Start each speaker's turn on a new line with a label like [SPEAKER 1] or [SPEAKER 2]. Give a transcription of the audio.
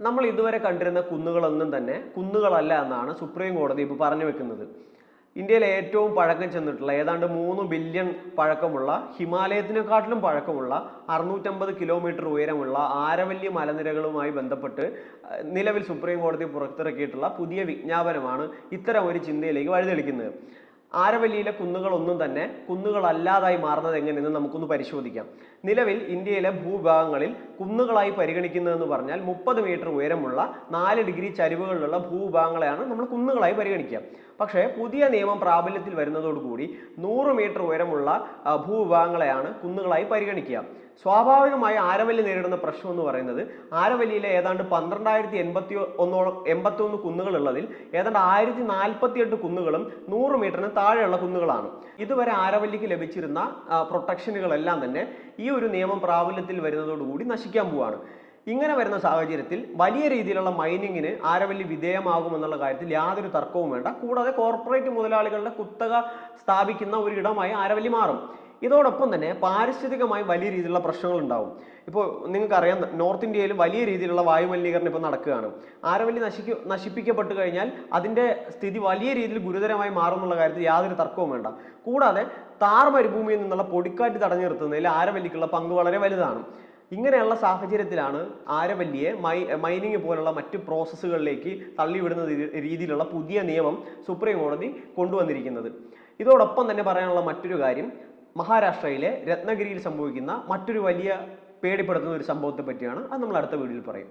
[SPEAKER 1] നമ്മൾ ഇതുവരെ കണ്ടിരുന്ന കുന്നുകളൊന്നും തന്നെ കുന്നുകളല്ല എന്നാണ് സുപ്രീം കോടതി ഇപ്പോൾ പറഞ്ഞു വെക്കുന്നത്. ഇന്ത്യയിലെ ഏറ്റവും പഴക്കം ചെന്നിട്ടുള്ള ഏതാണ്ട് 3 ബില്യൺ പഴക്കമുള്ള ഹിമാലയത്തിനെക്കാട്ടിലും പഴക്കമുള്ള 650 കിലോമീറ്റർ ഉയരമുള്ള ആരവല്ലി മലനിരകളുമായി ബന്ധപ്പെട്ട് നിലവിൽ സുപ്രീം കോടതി പുറത്തിറക്കിയിട്ടുള്ള പുതിയ വിജ്ഞാപനമാണ് ഇത്തരം ഒരു ചിന്തയിലേക്ക് വഴിതെളിക്കുന്നത്. ആരവല്ലിയിലെ കുന്നുകളൊന്നും തന്നെ കുന്നുകളല്ലാതായി മാറുന്നത് എങ്ങനെയെന്ന് നമുക്കൊന്ന് പരിശോധിക്കാം. നിലവിൽ ഇന്ത്യയിലെ ഭൂഭാഗങ്ങളിൽ കുന്നുകളായി പരിഗണിക്കുന്നതെന്ന് പറഞ്ഞാൽ 30 മീറ്റർ ഉയരമുള്ള 4 ഡിഗ്രി ചരിവുകളിലുള്ള ഭൂഭാഗങ്ങളെയാണ് നമ്മൾ കുന്നുകളായി പരിഗണിക്കുക. പക്ഷേ പുതിയ നിയമം പ്രാബല്യത്തിൽ വരുന്നതോടുകൂടി 100 മീറ്റർ ഉയരമുള്ള ഭൂഭാഗങ്ങളെയാണ് കുന്നുകളായി പരിഗണിക്കുക. സ്വാഭാവികമായി ആരവല്ലി നേരിടുന്ന പ്രശ്നം എന്ന് പറയുന്നത് ആരവല്ലിയിലെ ഏതാണ്ട് 12,081 കുന്നുകളുള്ളതിൽ ഏതാണ്ട് 1048 കുന്നുകളും 100 മീറ്ററിന് താഴെയുള്ള കുന്നുകളാണ്. ഇതുവരെ ആരവല്ലിക്ക് ലഭിച്ചിരുന്ന പ്രൊട്ടക്ഷനുകളെല്ലാം തന്നെ ഈ ഒരു നിയമം പ്രാബല്യത്തിൽ വരുന്നതോടുകൂടി നശിക്കാൻ പോവുകയാണ്. ഇങ്ങനെ വരുന്ന സാഹചര്യത്തിൽ വലിയ രീതിയിലുള്ള മൈനിങ്ങിന് ആരവല്ലി വിധേയമാകുമെന്നുള്ള കാര്യത്തിൽ യാതൊരു തർക്കവും വേണ്ട. കൂടാതെ കോർപ്പറേറ്റ് മുതലാളികളുടെ കുത്തക സ്ഥാപിക്കുന്ന ഒരു ഇടമായി ആരവല്ലി മാറും. ഇതോടൊപ്പം തന്നെ പാരിസ്ഥിതികമായി വലിയ രീതിയിലുള്ള പ്രശ്നങ്ങൾ ഉണ്ടാവും. ഇപ്പോൾ നിങ്ങൾക്കറിയാം, നോർത്ത് ഇന്ത്യയിൽ വലിയ രീതിയിലുള്ള വായുമലിനീകരണം ഇപ്പോൾ നടക്കുകയാണ്. ആരവല്ലി നശിപ്പിക്കപ്പെട്ടു കഴിഞ്ഞാൽ അതിൻ്റെ സ്ഥിതി വലിയ രീതിയിൽ ഗുരുതരമായി മാറുമെന്നുള്ള കാര്യത്തിൽ യാതൊരു തർക്കവും വേണ്ട. കൂടാതെ താർ മരുഭൂമിയിൽ നിന്നുള്ള പൊടിക്കാറ്റ് തടഞ്ഞു നിർത്തുന്നതിൽ ആരവല്ലിക്കുള്ള പങ്ക് വളരെ വലുതാണ്. ഇങ്ങനെയുള്ള സാഹചര്യത്തിലാണ് ആരവല്ലിയെ മൈനിങ് പോലുള്ള മറ്റ് പ്രോസസ്സുകളിലേക്ക് തള്ളിവിടുന്ന രീതിയിലുള്ള പുതിയ നിയമം സുപ്രീം കോടതി കൊണ്ടുവന്നിരിക്കുന്നത്. ഇതോടൊപ്പം തന്നെ പറയാനുള്ള മറ്റൊരു കാര്യം, മഹാരാഷ്ട്രയിലെ രത്നഗിരിയിൽ സംഭവിക്കുന്ന മറ്റൊരു വലിയ പേടിപ്പെടുത്തുന്ന ഒരു സംഭവത്തെ പറ്റിയാണ്. അത് നമ്മൾ അടുത്ത വീഡിയോയിൽ പറയും.